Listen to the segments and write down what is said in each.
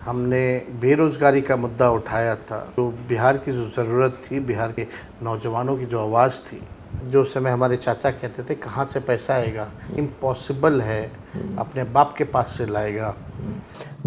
हमने बेरोज़गारी का मुद्दा उठाया था। तो बिहार की जो ज़रूरत थी, बिहार के नौजवानों की जो आवाज़ थी, जो समय हमारे चाचा कहते थे कहाँ से पैसा आएगा, इम्पॉसिबल है, अपने बाप के पास से लाएगा।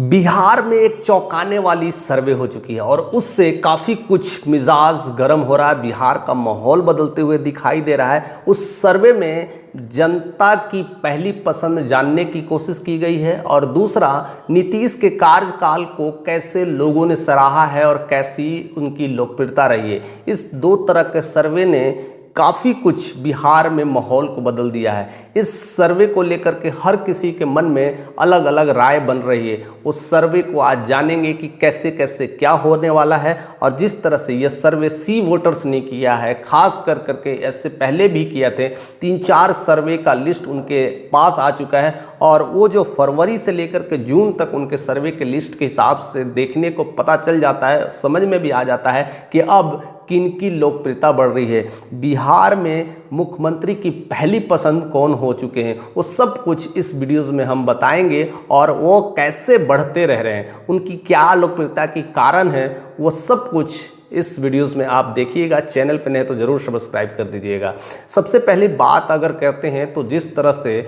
बिहार में एक चौंकाने वाली सर्वे हो चुकी है और उससे काफ़ी कुछ मिजाज गर्म हो रहा है। बिहार का माहौल बदलते हुए दिखाई दे रहा है। उस सर्वे में जनता की पहली पसंद जानने की कोशिश की गई है और दूसरा, नीतीश के कार्यकाल को कैसे लोगों ने सराहा है और कैसी उनकी लोकप्रियता रही है। इस दो तरह के सर्वे ने काफ़ी कुछ बिहार में माहौल को बदल दिया है। इस सर्वे को लेकर के हर किसी के मन में अलग अलग राय बन रही है। उस सर्वे को आज जानेंगे कि कैसे कैसे क्या होने वाला है और जिस तरह से यह सर्वे सी वोटर्स ने किया है, खास कर करके ऐसे पहले भी किया थे, 3-4 सर्वे का लिस्ट उनके पास आ चुका है और वो जो फरवरी से लेकर के जून तक उनके सर्वे के लिस्ट के हिसाब से देखने को पता चल जाता है, समझ में भी आ जाता है कि अब किनकी लोकप्रियता बढ़ रही है। बिहार में मुख्यमंत्री की पहली पसंद कौन हो चुके हैं, वो सब कुछ इस वीडियोज़ में हम बताएंगे और वो कैसे बढ़ते रह रहे हैं, उनकी क्या लोकप्रियता की कारण है, वो सब कुछ इस वीडियोज़ में आप देखिएगा। चैनल पर नहीं तो ज़रूर सब्सक्राइब कर दीजिएगा। सबसे पहली बात अगर कहते हैं तो जिस तरह से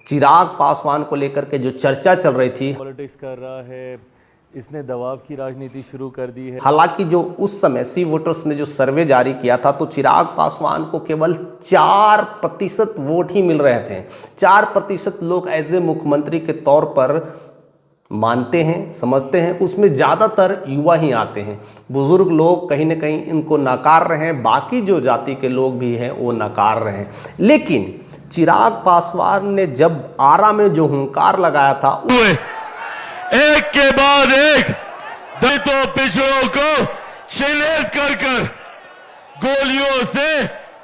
चिराग पासवान को लेकर के जो चर्चा चल रही थी, पॉलिटिक्स कर रहा है, इसने दबाव की राजनीति शुरू कर दी है। हालांकि जो उस समय सी वोटर्स ने जो सर्वे जारी किया था तो चिराग पासवान को केवल 4% वोट ही मिल रहे थे। 4% लोग एज ए मुख्यमंत्री के तौर पर मानते हैं, समझते हैं। उसमें ज़्यादातर युवा ही आते हैं, बुजुर्ग लोग कहीं ना कहीं इनको नकार रहे हैं, बाकी जो जाति के लोग भी हैं वो नकार रहे हैं। लेकिन चिराग पासवान ने जब आरा में जो हुंकार लगाया था, एक के बाद एक दलितों पिछड़ों को चिन्हित कर कर गोलियों से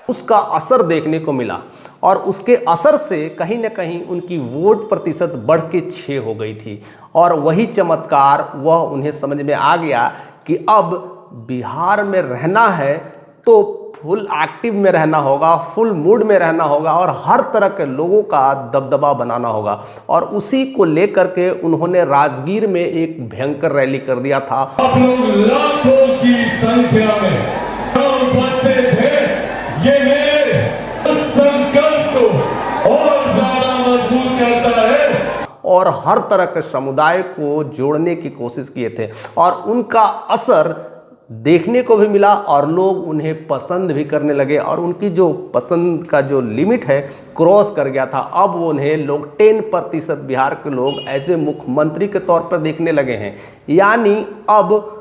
उसका असर देखने को मिला और उसके असर से कहीं ना कहीं उनकी वोट प्रतिशत बढ़ के 6 हो गई थी और वही चमत्कार वह उन्हें समझ में आ गया कि अब बिहार में रहना है तो फुल एक्टिव में रहना होगा, फुल मूड में रहना होगा और हर तरह के लोगों का दबदबा बनाना होगा। और उसी को लेकर के उन्होंने राजगीर में एक भयंकर रैली कर दिया था। आप लोग लाखों की संख्या में उपस्थित थे। ये मेरे संकल्प को और ज्यादा मजबूत करता है और हर तरह के समुदाय को जोड़ने की कोशिश किए थे और उनका असर देखने को भी मिला और लोग उन्हें पसंद भी करने लगे और उनकी जो पसंद का जो लिमिट है क्रॉस कर गया था। अब वो उन्हें लोग 10% बिहार के लोग एज ए मुख्यमंत्री के तौर पर देखने लगे हैं। यानी अब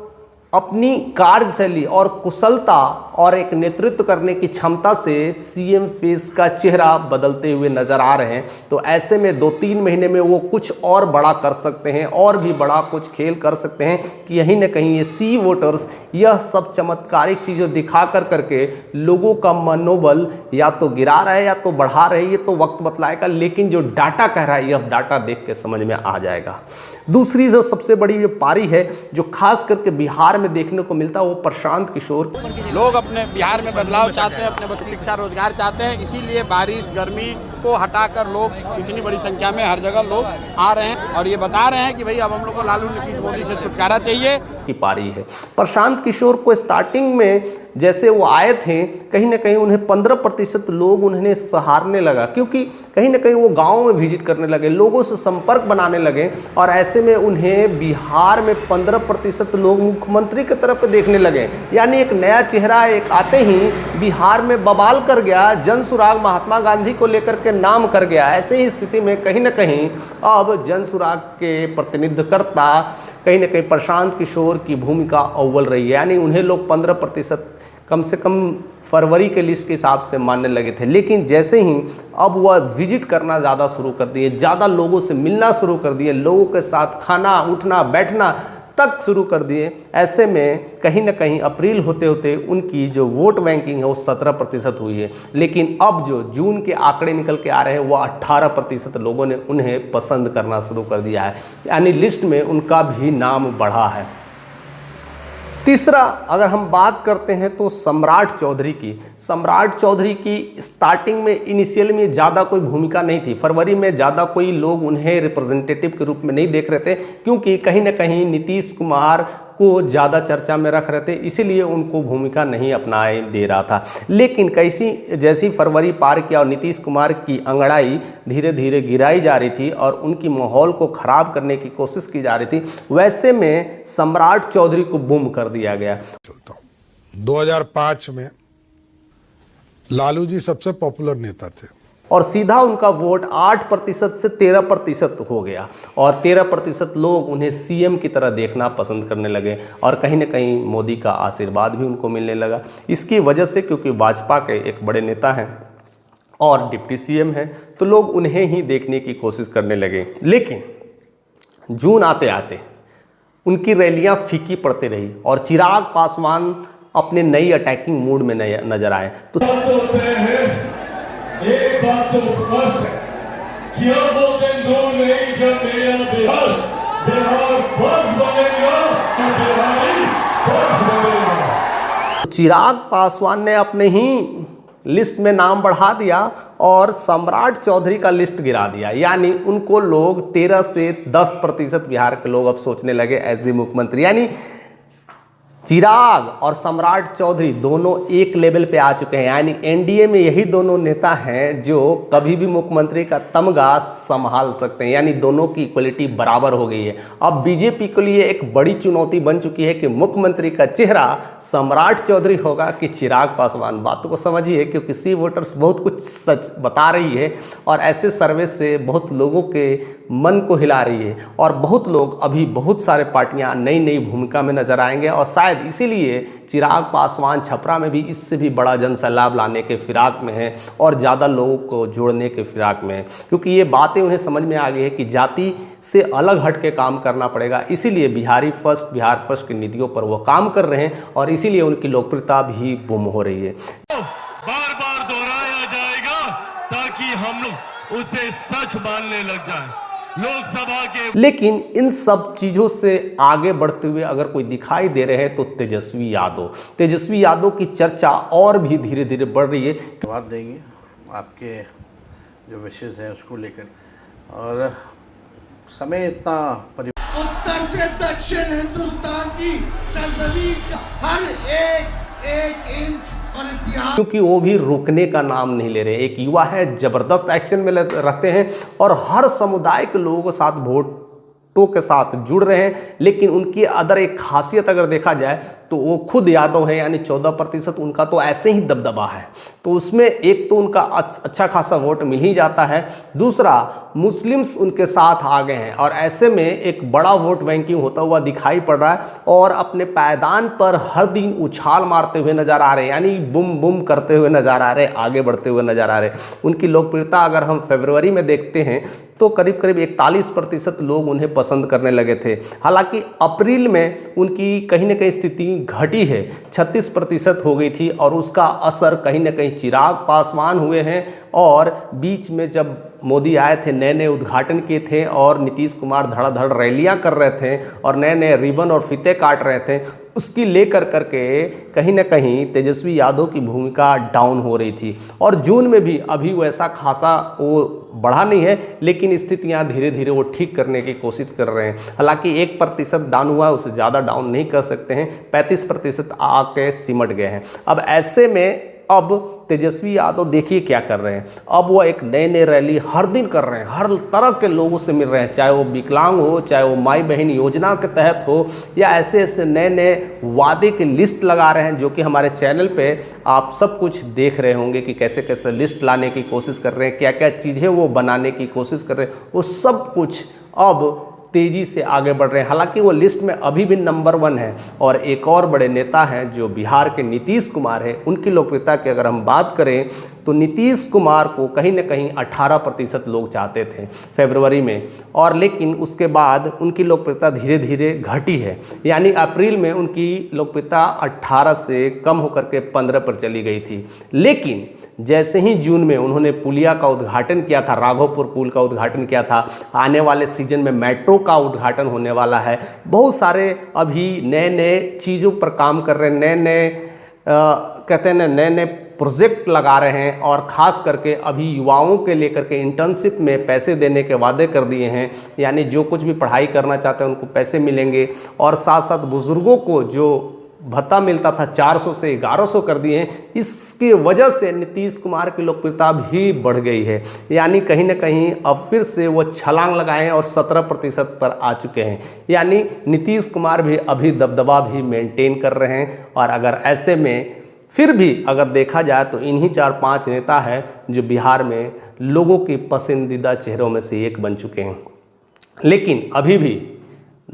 अपनी कार्यशैली और कुशलता और एक नेतृत्व करने की क्षमता से सीएम फेस का चेहरा बदलते हुए नजर आ रहे हैं। तो ऐसे में 2-3 महीने में वो कुछ और बड़ा कर सकते हैं और भी बड़ा कुछ खेल कर सकते हैं कि यहीं न कहीं ये सी वोटर्स यह सब चमत्कारिक चीज़ें दिखा कर करके लोगों का मनोबल या तो गिरा रहे हैं या तो बढ़ा रहे हैं, ये तो वक्त बतलाएगा। लेकिन जो डाटा कह रहा है यह डाटा देख के समझ में आ जाएगा। दूसरी जो सबसे बड़ी ये पारी है जो खास करके बिहार में देखने को मिलता है वो प्रशांत किशोर। लोग अपने बिहार में बदलाव चाहते हैं, अपने बच्चे शिक्षा रोजगार चाहते हैं, इसीलिए बारिश गर्मी को हटाकर लोग इतनी बड़ी संख्या में हर जगह लोग आ रहे हैं और ये बता रहे हैं कि भाई अब हम लोग को लालू नीतीश मोदी से छुटकारा चाहिए की पारी है। प्रशांत किशोर को स्टार्टिंग में जैसे वो आए थे कहीं ना कहीं उन्हें 15% लोग उन्हें सहारने लगा, क्योंकि कहीं ना कहीं वो गाँव में विजिट करने लगे, लोगों से संपर्क बनाने लगे और ऐसे में उन्हें बिहार में 15% लोग मुख्यमंत्री की तरफ देखने लगे। यानी एक नया चेहरा एक आते ही बिहार में बवाल कर गया, जनसुराग महात्मा गांधी को लेकर के नाम कर गया। ऐसे ही स्थिति में कहीं ना कहीं अब जनसुराग के प्रतिनिधिकर्ता कहीं ना कहीं प्रशांत किशोर की भूमिका अव्वल रही है। यानी उन्हें लोग 15% कम से कम फरवरी के लिस्ट के हिसाब से मानने लगे थे। लेकिन जैसे ही अब वह विजिट करना ज़्यादा शुरू कर दिए, ज़्यादा लोगों से मिलना शुरू कर दिए, लोगों के साथ खाना उठना बैठना तक शुरू कर दिए, ऐसे में कहीं ना कहीं अप्रैल होते होते उनकी जो वोट बैंकिंग है वो 17% हुई है। लेकिन अब जो जून के आंकड़े निकल के आ रहे हैं वो 18% लोगों ने उन्हें पसंद करना शुरू कर दिया है। यानी लिस्ट में उनका भी नाम बढ़ा है। तीसरा अगर हम बात करते हैं तो सम्राट चौधरी की। सम्राट चौधरी की स्टार्टिंग में इनिशियल में ज़्यादा कोई भूमिका नहीं थी। फरवरी में ज़्यादा कोई लोग उन्हें रिप्रेजेंटेटिव के रूप में नहीं देख रहे थे, क्योंकि कहीं ना कहीं नीतीश कुमार को ज़्यादा चर्चा में रख रहे थे, इसीलिए उनको भूमिका नहीं अपनाए दे रहा था। लेकिन जैसी फरवरी पार किया और नीतीश कुमार की अंगड़ाई धीरे धीरे गिराई जा रही थी और उनकी माहौल को ख़राब करने की कोशिश की जा रही थी, वैसे में सम्राट चौधरी को बूम कर दिया गया। 2005 में लालू जी सबसे पॉपुलर नेता थे और सीधा उनका वोट 8% से 13% हो गया और 13% लोग उन्हें सीएम की तरह देखना पसंद करने लगे और कहीं ना कहीं मोदी का आशीर्वाद भी उनको मिलने लगा। इसकी वजह से, क्योंकि भाजपा के एक बड़े नेता हैं और डिप्टी सीएम हैं, तो लोग उन्हें ही देखने की कोशिश करने लगे। लेकिन जून आते आते उनकी रैलियां फीकी पड़ती रही और चिराग पासवान अपने नई अटैकिंग मूड में नजर आए। तो एक बात तो स्पष्ट है कि अब वो दिन दूर नहीं जब मेरा बिहार फर्स्ट बनेगा, बिहारी फर्स्ट बनेगा। चिराग पासवान ने अपने ही लिस्ट में नाम बढ़ा दिया और सम्राट चौधरी का लिस्ट गिरा दिया, यानी उनको लोग 13 से 10% बिहार के लोग अब सोचने लगे एज ए मुख्यमंत्री। यानी चिराग और सम्राट चौधरी दोनों एक लेवल पे आ चुके हैं, यानी एनडीए में यही दोनों नेता हैं जो कभी भी मुख्यमंत्री का तमगा संभाल सकते हैं, यानी दोनों की इक्वलिटी बराबर हो गई है। अब बीजेपी के लिए एक बड़ी चुनौती बन चुकी है कि मुख्यमंत्री का चेहरा सम्राट चौधरी होगा कि चिराग पासवान। बातों को समझिए, क्योंकि सी वोटर्स बहुत कुछ सच बता रही है और ऐसे सर्वे से बहुत लोगों के मन को हिला रही है और बहुत लोग अभी बहुत सारे पार्टियां नई नई भूमिका में नजर आएंगे और शायद इसीलिए चिराग पासवान छपरा में भी इससे भी बड़ा जन सैलाब लाने के फिराक में है और ज़्यादा लोगों को जोड़ने के फिराक में है, क्योंकि ये बातें उन्हें समझ में आ गई है कि जाति से अलग हट के काम करना पड़ेगा। इसीलिए बिहार फर्स्ट की नीतियों पर वो काम कर रहे हैं और इसीलिए उनकी लोकप्रियता भी बुम हो रही है। बार बार दोहराया जाएगा ताकि हम लोग उसे सच मानने लग जाए। लोकसभा के लेकिन इन सब चीज़ों से आगे बढ़ते हुए अगर कोई दिखाई दे रहे हैं तो तेजस्वी यादव की चर्चा और भी धीरे धीरे बढ़ रही है। धन्यवाद देंगे आपके जो विशेष हैं उसको लेकर, और समय इतना उत्तर से दक्षिण हिंदुस्तान की सरजमीन का हर एक इंच और इतिहास, क्योंकि वो भी रुकने का नाम नहीं ले रहे। एक युवा है, जबरदस्त एक्शन में रहते हैं और हर समुदाय के लोगों के साथ वोटों के साथ जुड़ रहे हैं। लेकिन उनकी अदर एक खासियत अगर देखा जाए तो वो खुद यादव है, यानी 14% उनका तो ऐसे ही दबदबा है। तो उसमें एक तो उनका अच्छा खासा वोट मिल ही जाता है, दूसरा मुस्लिम्स उनके साथ आ गए हैं और ऐसे में एक बड़ा वोट बैंकिंग होता हुआ दिखाई पड़ रहा है और अपने पायदान पर हर दिन उछाल मारते हुए नजर आ रहे हैं, यानी बुम बुम करते हुए नजर आ रहे हैं, आगे बढ़ते हुए नजर आ रहे हैं। उनकी लोकप्रियता अगर हम फरवरी में देखते हैं तो करीब 41% लोग उन्हें पसंद करने लगे थे। हालांकि अप्रैल में उनकी कहीं ना कहीं स्थिति घटी है, 36% हो गई थी और उसका असर कहीं ना कहीं चिराग पासवान हुए हैं। और बीच में जब मोदी आए थे, नए नए उद्घाटन किए थे और नीतीश कुमार धड़ाधड़ रैलियां कर रहे थे और नए नए रिबन और फीते काट रहे थे, उसकी लेकर करके कहीं ना कहीं तेजस्वी यादव की भूमिका डाउन हो रही थी। और जून में भी अभी वैसा खासा वो बढ़ा नहीं है, लेकिन स्थितियां धीरे धीरे वो ठीक करने की कोशिश कर रहे हैं। हालांकि 1% डाउन हुआ है, उससे ज़्यादा डाउन नहीं कर सकते हैं, 35% आके सिमट गए हैं। अब ऐसे में अब तेजस्वी यादव देखिए क्या कर रहे हैं। अब वो एक नए नए रैली हर दिन कर रहे हैं, हर तरह के लोगों से मिल रहे हैं, चाहे वो विकलांग हो, चाहे वो माई बहन योजना के तहत हो, या ऐसे ऐसे नए नए वादे की लिस्ट लगा रहे हैं, जो कि हमारे चैनल पे आप सब कुछ देख रहे होंगे कि कैसे कैसे लिस्ट लाने की कोशिश कर रहे हैं, क्या क्या चीज़ें वो बनाने की कोशिश कर रहे हैं। वो सब कुछ अब तेज़ी से आगे बढ़ रहे हैं। हालांकि वो लिस्ट में अभी भी नंबर 1 है। और एक और बड़े नेता हैं जो बिहार के नीतीश कुमार हैं, उनकी लोकप्रियता की अगर हम बात करें तो नीतीश कुमार को कहीं ना कहीं 18% लोग चाहते थे फरवरी में, और लेकिन उसके बाद उनकी लोकप्रियता धीरे धीरे घटी है। यानी अप्रैल में उनकी लोकप्रियता 18 से कम होकर के 15 पर चली गई थी। लेकिन जैसे ही जून में उन्होंने पुलिया का उद्घाटन किया था, राघोपुर पुल का उद्घाटन किया था, आने वाले सीजन में मेट्रो का उद्घाटन होने वाला है, बहुत सारे अभी नए नए चीज़ों पर काम कर रहे हैं, नए नए कहते हैं नए नए प्रोजेक्ट लगा रहे हैं, और ख़ास करके अभी युवाओं के लेकर के इंटर्नशिप में पैसे देने के वादे कर दिए हैं। यानी जो कुछ भी पढ़ाई करना चाहते हैं उनको पैसे मिलेंगे, और साथ साथ बुज़ुर्गों को जो भत्ता मिलता था 400 से 1100 कर दिए हैं। इसकी वजह से नीतीश कुमार की लोकप्रियता भी बढ़ गई है। यानी कहीं ना कहीं अब फिर से वो छलांग लगाए और 17% पर आ चुके हैं। यानी नीतीश कुमार भी अभी दबदबा भी मेंटेन कर रहे हैं। और अगर ऐसे में फिर भी अगर देखा जाए तो इन्हीं 4-5 नेता हैं जो बिहार में लोगों की पसंदीदा चेहरों में से एक बन चुके हैं। लेकिन अभी भी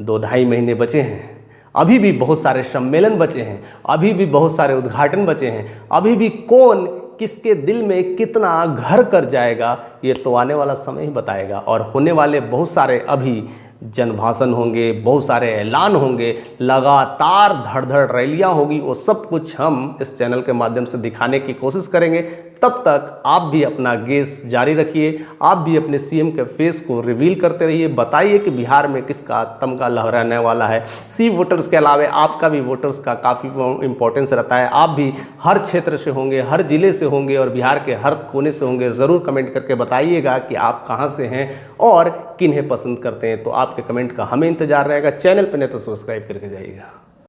2-2.5 महीने बचे हैं, अभी भी बहुत सारे सम्मेलन बचे हैं, अभी भी बहुत सारे उद्घाटन बचे हैं, अभी भी कौन किसके दिल में कितना घर कर जाएगा ये तो आने वाला समय ही बताएगा। और होने वाले बहुत सारे अभी जनभाषण होंगे, बहुत सारे ऐलान होंगे, लगातार धड़-धड़ रैलियां होगी, वो सब कुछ हम इस चैनल के माध्यम से दिखाने की कोशिश करेंगे। तब तक आप भी अपना गेस जारी रखिए, आप भी अपने सीएम के फेस को रिवील करते रहिए, बताइए कि बिहार में किसका तमगा लहराने वाला है। सी वोटर्स के अलावा आपका भी वोटर्स का काफ़ी इंपॉर्टेंस रहता है। आप भी हर क्षेत्र से होंगे, हर जिले से होंगे और बिहार के हर कोने से होंगे। ज़रूर कमेंट करके बताइएगा कि आप कहाँ से हैं और किन्हें पसंद करते हैं। तो आपके कमेंट का हमें इंतजार रहेगा। चैनल पर नहीं तो सब्सक्राइब करके जाइएगा।